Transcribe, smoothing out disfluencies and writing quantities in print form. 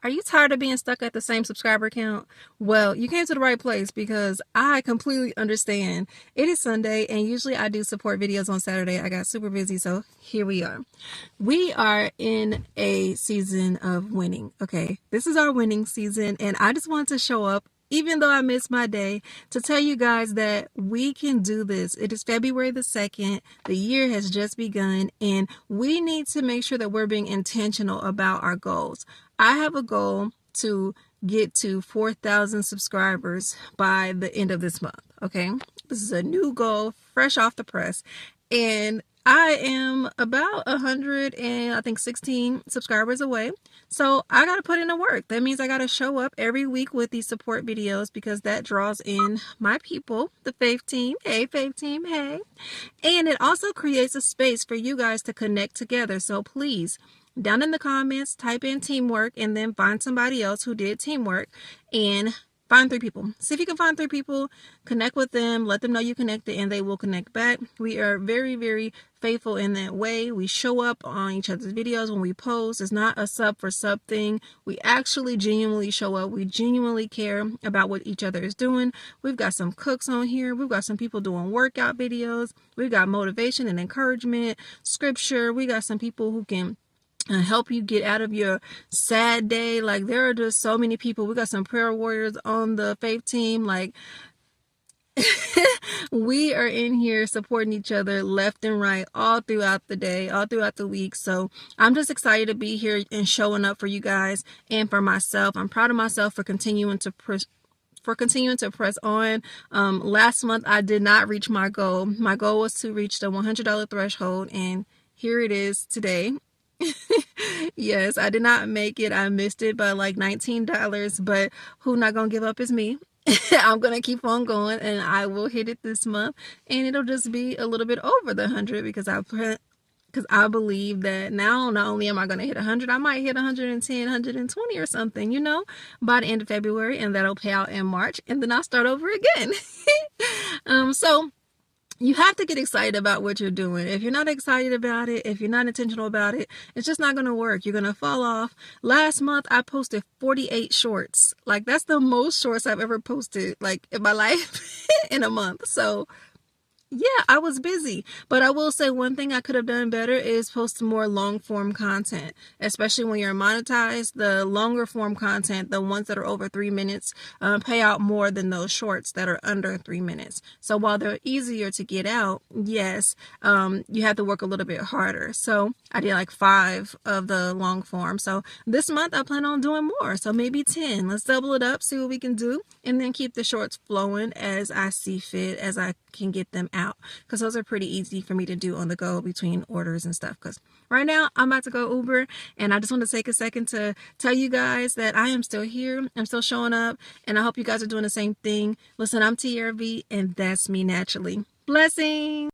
Are you tired of being stuck at the same subscriber count? Well, you came to the right place because I completely understand. It is Sunday and usually I do support videos on Saturday. I got super busy, so here we are. We are in a season of winning, okay? This is our winning season and I just wanted to show up even though I missed my day, to tell you guys that we can do this. It is February the 2nd. The year has just begun, and we need to make sure that we're being intentional about our goals. I have a goal to get to 4,000 subscribers by the end of this month, okay? This is a new goal, fresh off the press, and I am about 16 subscribers away. So I got to put in the work. That means I got to show up every week with these support videos because that draws in my people, the Faith Team. Hey, Faith Team, hey. And it also creates a space for you guys to connect together. So please, down in the comments, type in teamwork and then find somebody else who did teamwork and find 3 people. See if you can find 3 people, connect with them, let them know you connected, and they will connect back. We are very, very faithful in that way. We show up on each other's videos when we post. It's not a sub for sub thing. We actually genuinely show up. We genuinely care about what each other is doing. We've got some cooks on here. We've got some people doing workout videos. We've got motivation and encouragement, scripture. We got some people who can help you get out of your sad day. Like, there are just so many people. We got some prayer warriors on the Faith Team. Like, we are in here supporting each other left and right all throughout the day, all throughout the week. So I'm just excited to be here and showing up for you guys and for myself. I'm proud of myself for continuing to press on. Last month I did not reach my goal. My goal was to reach the $100 threshold, and here it is today. Yes, I did not make it. I missed it by like $19, but who not gonna give up is me. I'm gonna keep on going and I will hit it this month, and it'll just be a little bit over the 100 because I believe that now not only am I going to hit 100, I might hit 110, 120 or something, by the end of February, and that'll pay out in March, and then I'll start over again. So you have to get excited about what you're doing. If you're not excited about it, if you're not intentional about it, it's just not going to work. You're going to fall off. Last month, I posted 48 shorts. Like, that's the most shorts I've ever posted, like, in my life in a month. So yeah, I was busy, but I will say one thing I could have done better is post more long form content, especially when you're monetized. The longer form content, the ones that are over 3 minutes, pay out more than those shorts that are under 3 minutes. So while they're easier to get out, yes, you have to work a little bit harder. So I did like 5 of the long form. So this month I plan on doing more. So maybe 10. Let's double it up, see what we can do, and then keep the shorts flowing as I see fit, as I can get them out, because those are pretty easy for me to do on the go between orders and stuff. Because right now I'm about to go Uber, and I just want to take a second to tell you guys that I am still here. I'm still showing up, and I hope you guys are doing the same thing. Listen, I'm TRV, and that's me naturally. Blessings.